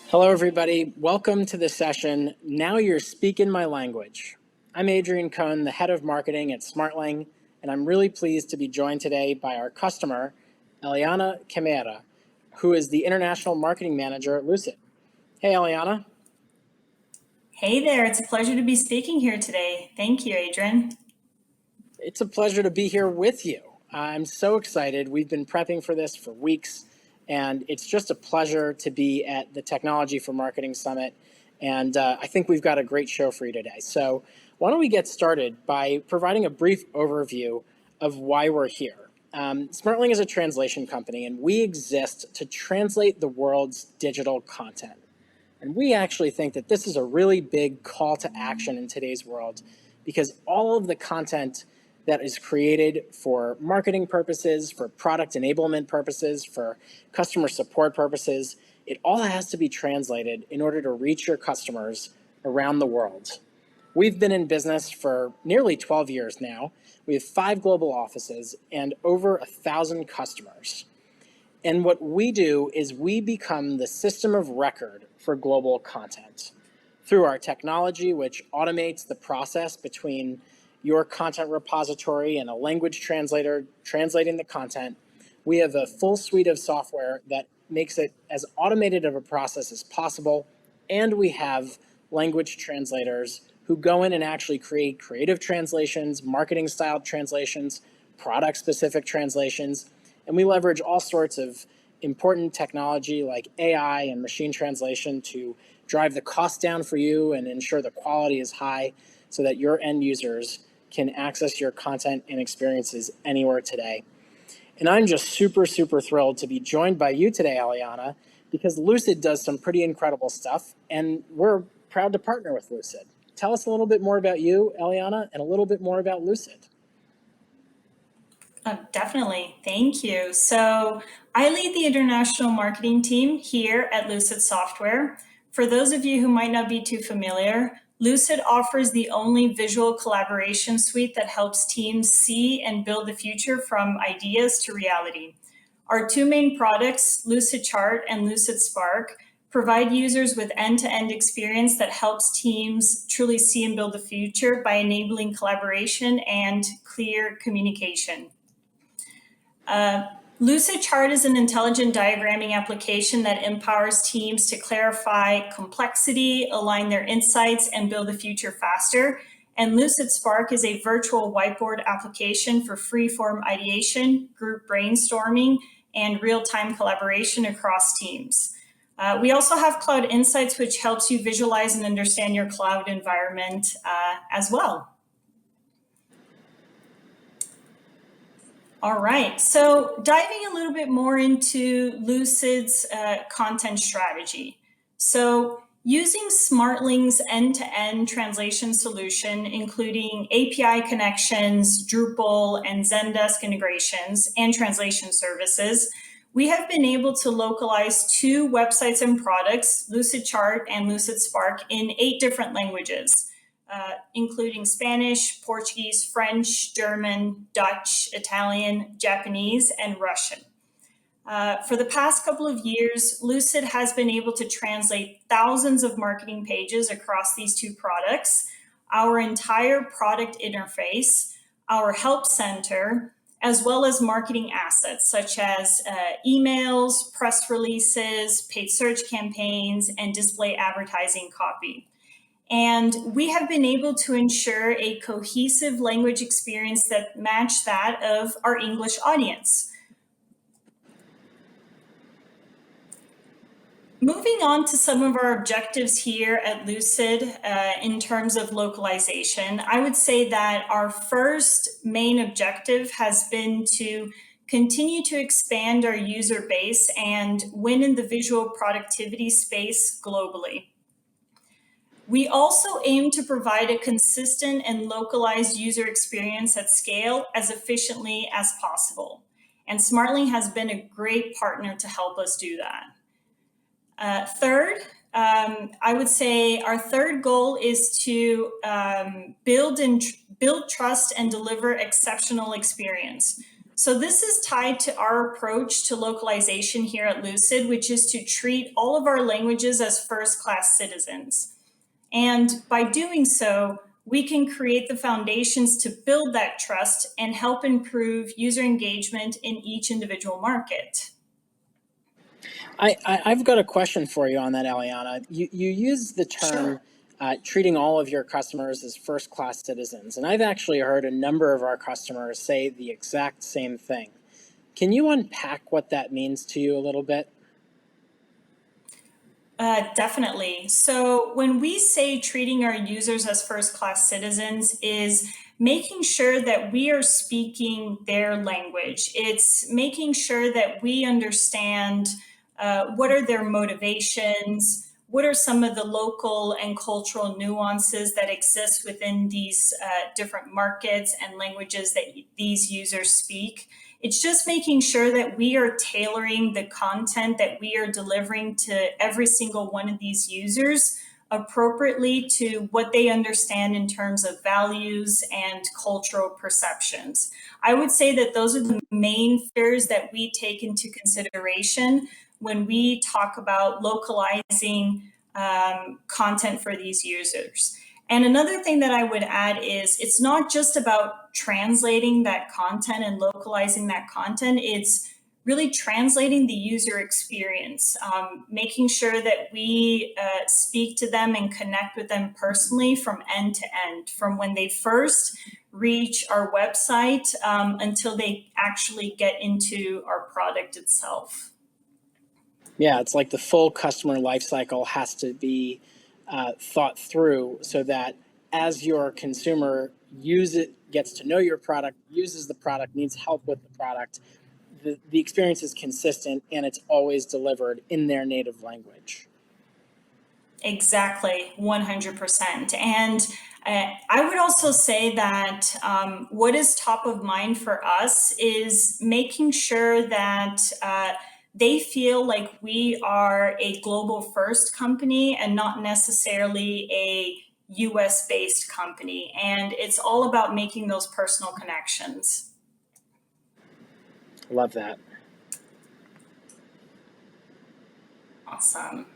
Hello, everybody. Welcome to the session, Now You're Speaking My Language. I'm Adrian Cohn, the head of marketing at Smartling, and I'm really pleased to be joined today by our customer, Eliana Camara, who is the International Marketing Manager at Lucid. Hey, Eliana. Hey there, it's a pleasure to be speaking here today. Thank you, Adrian. It's a pleasure to be here with you. I'm so excited. We've been prepping for this for weeks, and it's just a pleasure to be at the Technology for Marketing Summit. And I think we've got a great show for you today. So why don't we get started by providing a brief overview of why we're here. Smartling is a translation company, and we exist to translate the world's digital content. And we actually think that this is a really big call to action in today's world because all of the content that is created for marketing purposes, for product enablement purposes, for customer support purposes, it all has to be translated in order to reach your customers around the world. We've been in business for nearly 12 years now. We have 5 global offices and over 1,000 customers. And what we do is we become the system of record for global content through our technology, which automates the process between your content repository and a language translator translating the content. We have a full suite of software that makes it as automated of a process as possible. And we have language translators who go in and actually create creative translations, marketing style translations, product specific translations. And we leverage all sorts of important technology like AI and machine translation to drive the cost down for you and ensure the quality is high so that your end users can access your content and experiences anywhere today. And I'm just super thrilled to be joined by you today, Eliana, because Lucid does some pretty incredible stuff, and we're proud to partner with Lucid. Tell us a little bit more about you, Eliana, and a little bit more about Lucid. Definitely, thank you. So I lead the international marketing team here at Lucid Software. For those of you who might not be too familiar, Lucid offers the only visual collaboration suite that helps teams see and build the future from ideas to reality. Our two main products, Lucid Chart and Lucid Spark, provide users with end-to-end experience that helps teams truly see and build the future by enabling collaboration and clear communication. Lucid Chart is an intelligent diagramming application that empowers teams to clarify complexity, align their insights, and build the future faster. And Lucid Spark is a virtual whiteboard application for free-form ideation, group brainstorming, and real-time collaboration across teams. We also have Cloud Insights, which helps you visualize and understand your cloud environment as well. All right, so diving a little bit more into Lucid's content strategy. So using Smartling's end-to-end translation solution, including API connections, Drupal, and Zendesk integrations, and translation services, we have been able to localize 2 websites and products, Lucid Chart and Lucid Spark, in 8 different languages. Including Spanish, Portuguese, French, German, Dutch, Italian, Japanese, and Russian. For the past couple of years, Lucid has been able to translate thousands of marketing pages across these 2 products, our entire product interface, our help center, as well as marketing assets such as emails, press releases, paid search campaigns, and display advertising copy. And we have been able to ensure a cohesive language experience that matched that of our English audience. Moving on to some of our objectives here at Lucid in terms of localization, I would say that our first main objective has been to continue to expand our user base and win in the visual productivity space globally. We also aim to provide a consistent and localized user experience at scale as efficiently as possible. And Smartling has been a great partner to help us do that. Third, I would say our third goal is to build trust and deliver exceptional experience. So this is tied to our approach to localization here at Lucid, which is to treat all of our languages as first-class citizens. And by doing so, we can create the foundations to build that trust and help improve user engagement in each individual market. I've got a question for you on that, Eliana. You use the term treating all of your customers as first-class citizens, and I've actually heard a number of our customers say the exact same thing. Can you unpack what that means to you a little bit? Definitely. So when we say treating our users as first-class citizens is making sure that we are speaking their language. It's making sure that we understand what are their motivations, what are some of the local and cultural nuances that exist within these different markets and languages that these users speak. It's just making sure that we are tailoring the content that we are delivering to every single one of these users appropriately to what they understand in terms of values and cultural perceptions. I would say that those are the main factors that we take into consideration when we talk about localizing content for these users. And another thing that I would add is it's not just about translating that content and localizing that content, it's really translating the user experience, making sure that we speak to them and connect with them personally from end to end, from when they first reach our website until they actually get into our product itself. Yeah, it's like the full customer lifecycle has to be thought through so that as your consumer gets to know your product, uses the product, needs help with the product, the experience is consistent and it's always delivered in their native language. Exactly, 100%. And I would also say that what is top of mind for us is making sure that they feel like we are a global first company and not necessarily a US based company. And it's all about making those personal connections. Love that. Awesome.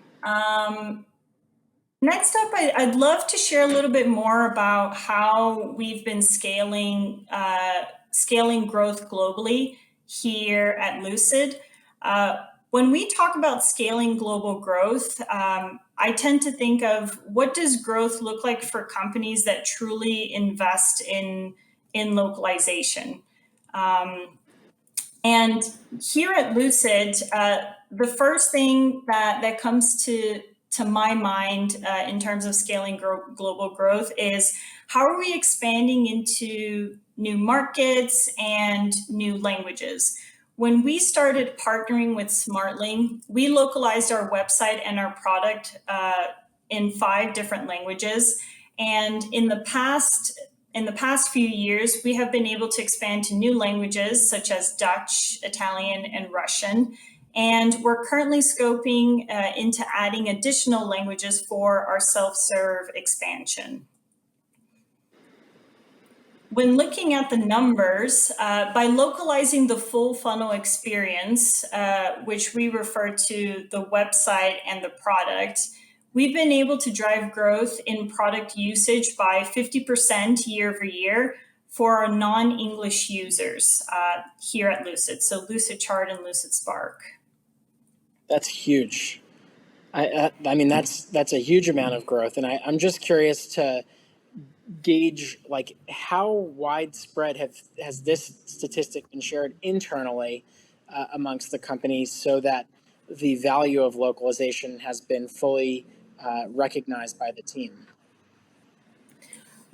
Next up, I'd love to share a little bit more about how we've been scaling growth globally here at Lucid. When we talk about scaling global growth, I tend to think of what does growth look like for companies that truly invest in localization. And here at Lucid, the first thing that comes to my mind in terms of scaling global growth is how are we expanding into new markets and new languages? When we started partnering with Smartling, we localized our website and our product in 5 different languages. And in the past few years, we have been able to expand to new languages such as Dutch, Italian, and Russian. And we're currently scoping into adding additional languages for our self-serve expansion. When looking at the numbers, by localizing the full funnel experience, which we refer to the website and the product, we've been able to drive growth in product usage by 50% year over year for our non-English users here at Lucid. So Lucid Chart and Lucid Spark. That's huge. I mean, that's a huge amount of growth. And I'm just curious to gauge like how widespread has this statistic been shared internally amongst the companies so that the value of localization has been fully recognized by the team?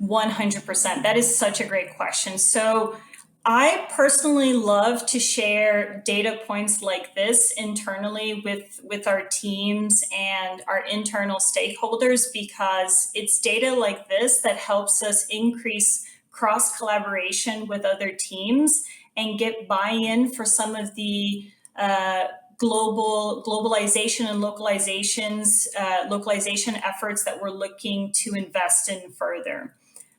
100%. That is such a great question. So I personally love to share data points like this internally with our teams and our internal stakeholders because it's data like this that helps us increase cross collaboration with other teams and get buy-in for some of the globalization and localization efforts that we're looking to invest in further.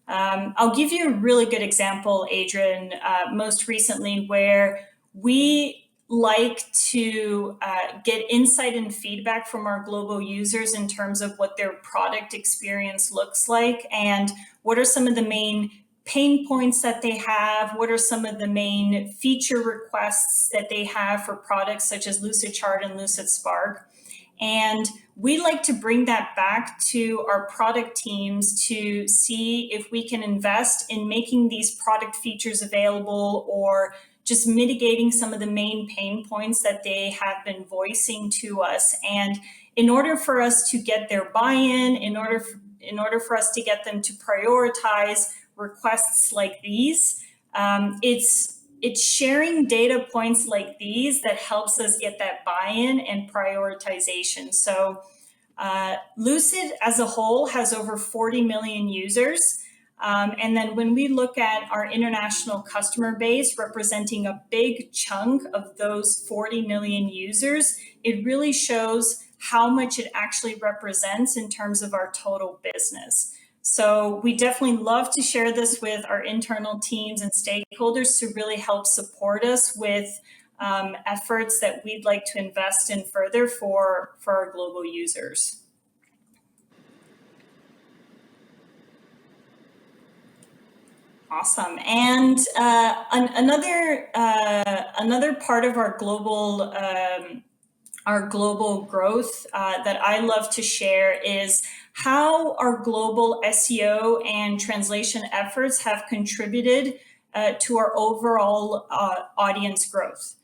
I'll give you a really good example, Adrian, most recently, where we like to get insight and feedback from our global users in terms of what their product experience looks like and what are some of the main pain points that they have, what are some of the main feature requests that they have for products such as Lucidchart and Lucid Spark. And we like to bring that back to our product teams to see if we can invest in making these product features available or just mitigating some of the main pain points that they have been voicing to us. And in order for us to get their buy-in, in order for us to get them to prioritize requests like these, it's sharing data points like these that helps us get that buy-in and prioritization. So Lucid as a whole has over 40 million users. And then when we look at our international customer base representing a big chunk of those 40 million users, it really shows how much it actually represents in terms of our total business. So we definitely love to share this with our internal teams and stakeholders to really help support us with efforts that we'd like to invest in further for our global users. Awesome. And another part of our global growth that I love to share is how our global SEO and translation efforts have contributed to our overall audience growth.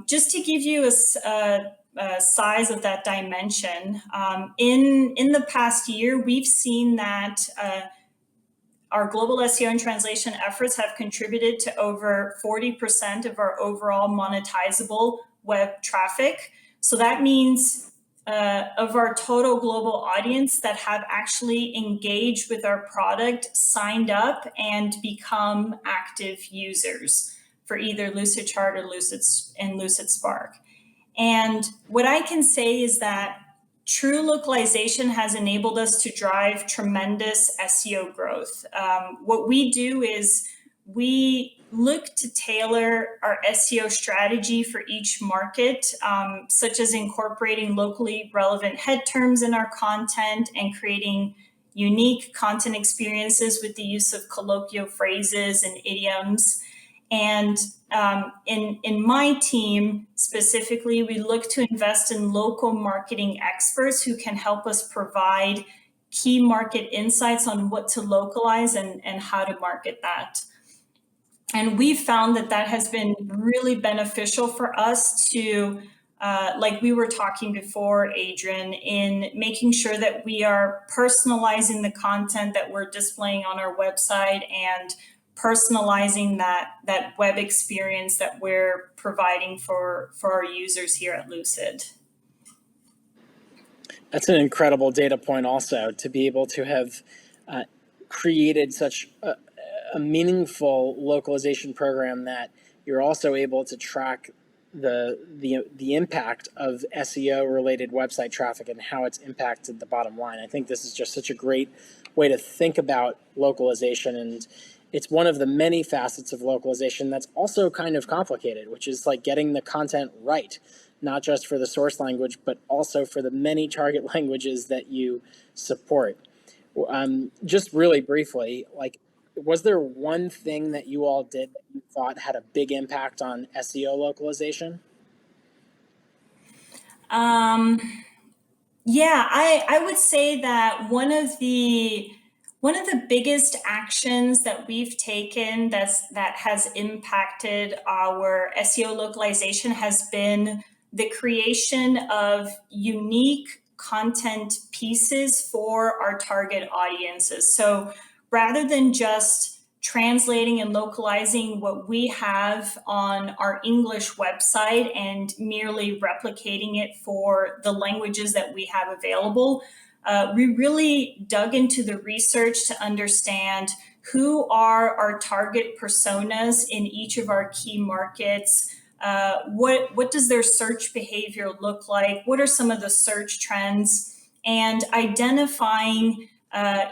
Just to give you a size of that dimension, in the past year, we've seen that our global SEO and translation efforts have contributed to over 40% of our overall monetizable web traffic. So that means of our total global audience that have actually engaged with our product, signed up, and become active users for either Lucidchart or Lucid Spark. And what I can say is that true localization has enabled us to drive tremendous SEO growth. What we do is we look to tailor our SEO strategy for each market, such as incorporating locally relevant head terms in our content and creating unique content experiences with the use of colloquial phrases and idioms. And in my team specifically, we look to invest in local marketing experts who can help us provide key market insights on what to localize and how to market that. And we've found that has been really beneficial for us to, like we were talking before, Adrian, in making sure that we are personalizing the content that we're displaying on our website and personalizing that web experience that we're providing for our users here at Lucid. That's an incredible data point also, to be able to have created such a meaningful localization program that you're also able to track the impact of SEO related website traffic and how it's impacted the bottom line. I think this is just such a great way to think about localization, and it's one of the many facets of localization that's also kind of complicated, which is like getting the content right, not just for the source language, but also for the many target languages that you support. Just really briefly, like, was there one thing that you all did that you thought had a big impact on SEO localization? Yeah, I would say that one of the biggest actions that we've taken that has impacted our SEO localization has been the creation of unique content pieces for our target audiences. So rather than just translating and localizing what we have on our English website and merely replicating it for the languages that we have available, we really dug into the research to understand who are our target personas in each of our key markets. What does their search behavior look like? What are some of the search trends? And identifying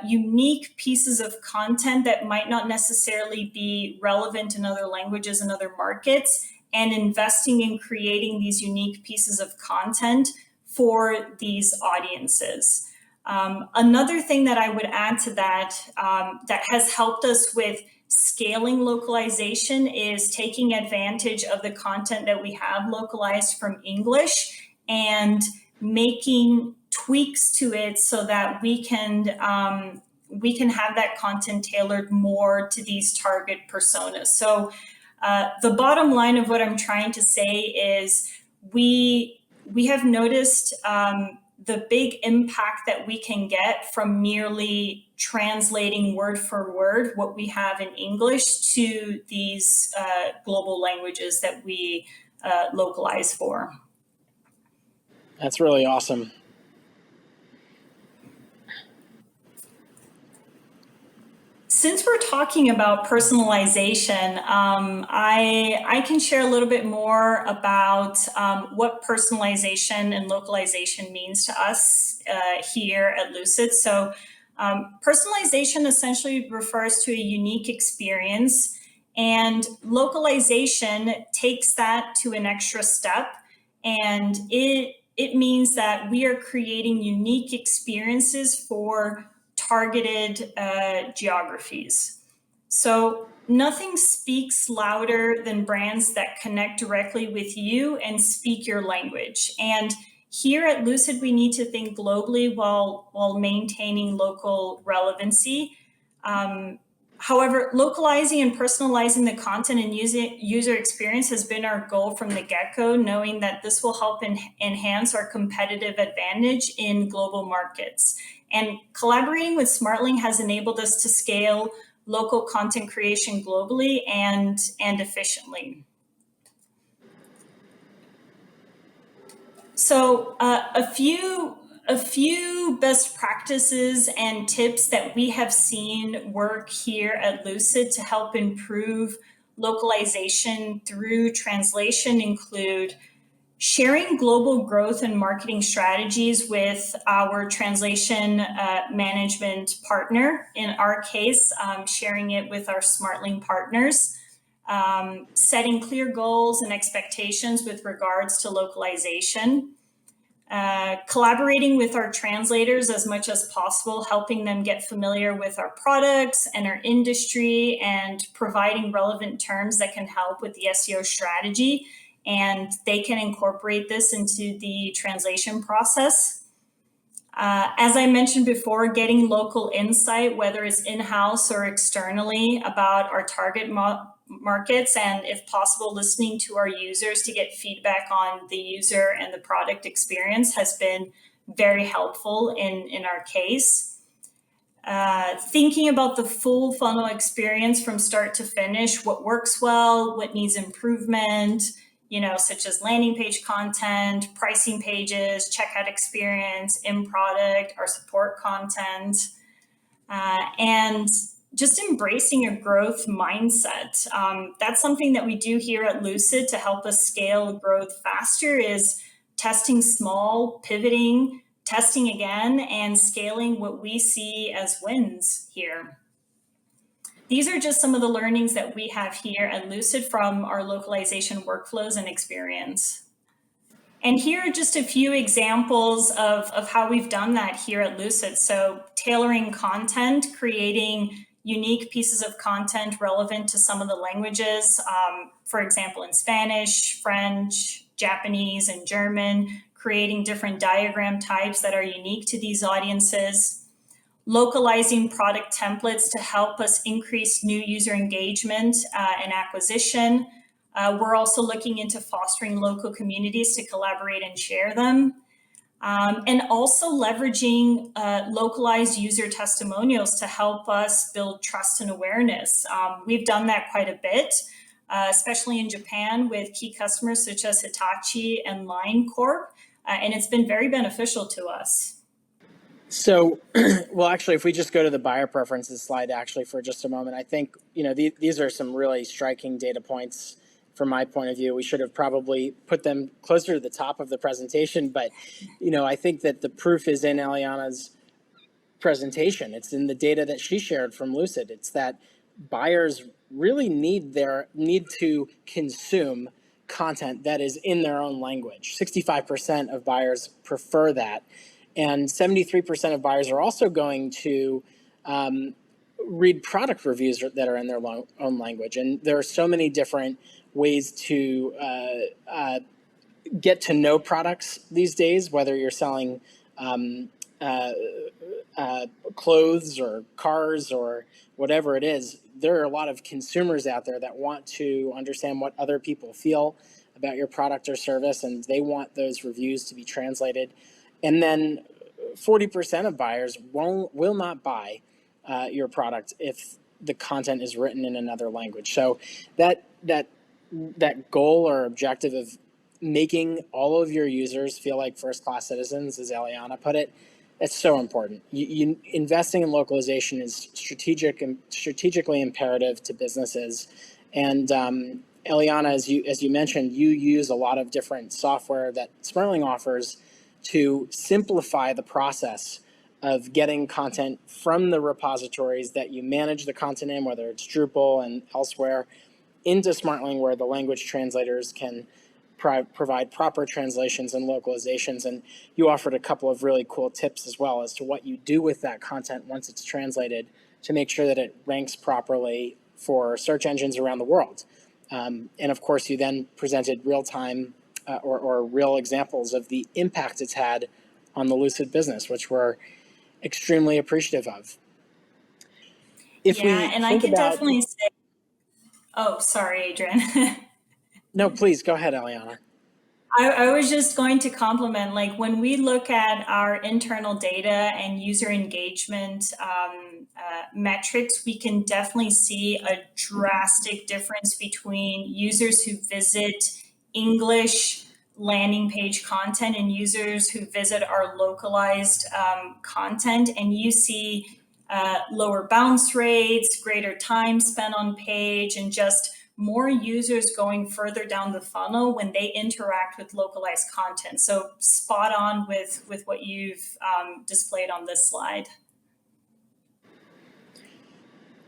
unique pieces of content that might not necessarily be relevant in other languages and other markets, and investing in creating these unique pieces of content for these audiences. Another thing that I would add to that that has helped us with scaling localization is taking advantage of the content that we have localized from English and making tweaks to it so that we can have that content tailored more to these target personas. So the bottom line of what I'm trying to say is we have noticed the big impact that we can get from merely translating word for word what we have in English to these global languages that we localize for. That's really awesome. Since we're talking about personalization, I can share a little bit more about what personalization and localization means to us here at Lucid. So personalization essentially refers to a unique experience, and localization takes that to an extra step, and it means that we are creating unique experiences for targeted geographies. So nothing speaks louder than brands that connect directly with you and speak your language. And here at Lucid, we need to think globally while maintaining local relevancy. However, localizing and personalizing the content and user experience has been our goal from the get-go, knowing that this will help enhance our competitive advantage in global markets. And collaborating with Smartling has enabled us to scale local content creation globally and efficiently. So a few best practices and tips that we have seen work here at Lucid to help improve localization through translation include sharing global growth and marketing strategies with our translation management partner. In our case, sharing it with our Smartling partners. Setting clear goals and expectations with regards to localization. Collaborating with our translators as much as possible, helping them get familiar with our products and our industry, and providing relevant terms that can help with the SEO strategy, and they can incorporate this into the translation process. As I mentioned before, getting local insight, whether it's in-house or externally, about our target markets, and if possible, listening to our users to get feedback on the user and the product experience has been very helpful in our case. Thinking about the full funnel experience from start to finish, what works well, what needs improvement, such as landing page content, pricing pages, checkout experience, in product, our support content, and just embracing a growth mindset. That's something that we do here at Lucid to help us scale growth faster, is testing small, pivoting, testing again, and scaling what we see as wins here. These are just some of the learnings that we have here at Lucid from our localization workflows and experience. And here are just a few examples of how we've done that here at Lucid. So tailoring content, creating unique pieces of content relevant to some of the languages, for example, in Spanish, French, Japanese, and German, creating different diagram types that are unique to these audiences. Localizing product templates to help us increase new user engagement and acquisition. We're also looking into fostering local communities to collaborate and share them. And also leveraging localized user testimonials to help us build trust and awareness. We've done that quite a bit, especially in Japan with key customers such as Hitachi and Line Corp, and it's been very beneficial to us. So, well, actually, if we just go to the buyer preferences slide, actually, for just a moment, I think, these are some really striking data points from my point of view. We should have probably put them closer to the top of the presentation, but, I think that the proof is in Eliana's presentation. It's in the data that she shared from Lucid. It's that buyers really need to consume content that is in their own language. 65% of buyers prefer that. And 73% of buyers are also going to read product reviews that are in their own language. And there are so many different ways to get to know products these days, whether you're selling clothes or cars or whatever it is. There are a lot of consumers out there that want to understand what other people feel about your product or service, and they want those reviews to be translated. And then 40% of buyers will not buy your product if the content is written in another language. So that goal or objective of making all of your users feel like first-class citizens, as Eliana put it, it's so important. Investing in localization is strategically imperative to businesses. And Eliana, as you mentioned, you use a lot of different software that Smartling offers to simplify the process of getting content from the repositories that you manage the content in, whether it's Drupal and elsewhere, into Smartling, where the language translators can provide proper translations and localizations. And you offered a couple of really cool tips as well as to what you do with that content once it's translated to make sure that it ranks properly for search engines around the world. And of course, you then presented real-time or real examples of the impact it's had on the Lucid business, which we're extremely appreciative of. And I can definitely say, oh, sorry, Adrian. No, please go ahead, Eliana. I was just going to compliment, like when we look at our internal data and user engagement metrics, we can definitely see a drastic difference between users who visit English landing page content and users who visit our localized content. And you see lower bounce rates, greater time spent on page, and just more users going further down the funnel when they interact with localized content. So spot on with what you've displayed on this slide.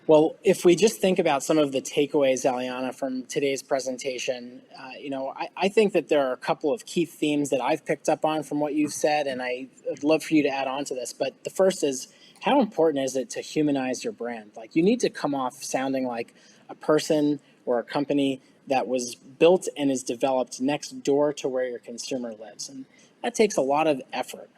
Well, if we just think about some of the takeaways, Eliana, from today's presentation, I think that there are a couple of key themes that I've picked up on from what you've said, and I'd love for you to add on to this. But the first is, how important is it to humanize your brand? Like, you need to come off sounding like a person or a company that was built and is developed next door to where your consumer lives. And that takes a lot of effort.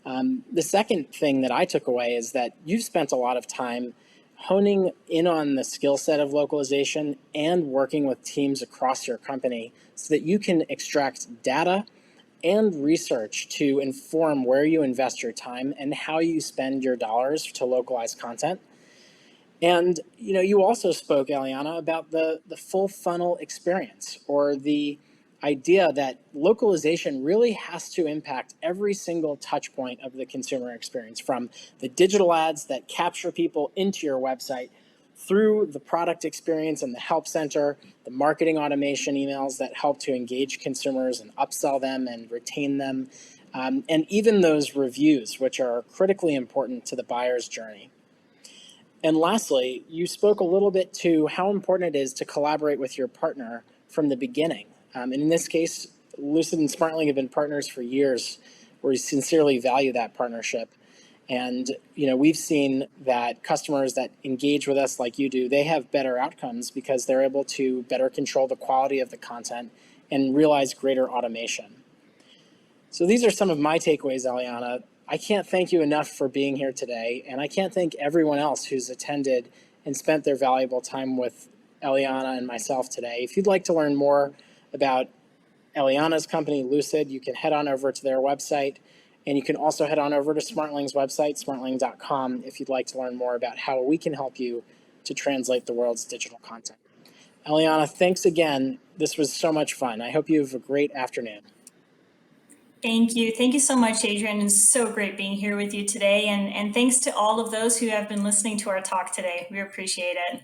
The second thing that I took away is that you've spent a lot of time honing in on the skill set of localization and working with teams across your company so that you can extract data and research to inform where you invest your time and how you spend your dollars to localize content. And you also spoke, Eliana, about the full funnel experience, or the idea that localization really has to impact every single touch point of the consumer experience, from the digital ads that capture people into your website, through the product experience and the help center, the marketing automation emails that help to engage consumers and upsell them and retain them, and even those reviews, which are critically important to the buyer's journey. And lastly, you spoke a little bit to how important it is to collaborate with your partner from the beginning. And in this case, Lucid and Smartling have been partners for years. We sincerely value that partnership. And we've seen that customers that engage with us like you do, they have better outcomes because they're able to better control the quality of the content and realize greater automation. So these are some of my takeaways, Eliana. I can't thank you enough for being here today, and I can't thank everyone else who's attended and spent their valuable time with Eliana and myself today. If you'd like to learn more about Eliana's company, Lucid, you can head on over to their website, and you can also head on over to Smartling's website, smartling.com, if you'd like to learn more about how we can help you to translate the world's digital content. Eliana, thanks again. This was so much fun. I hope you have a great afternoon. Thank you. Thank you so much, Adrian. It's so great being here with you today. And thanks to all of those who have been listening to our talk today. We appreciate it.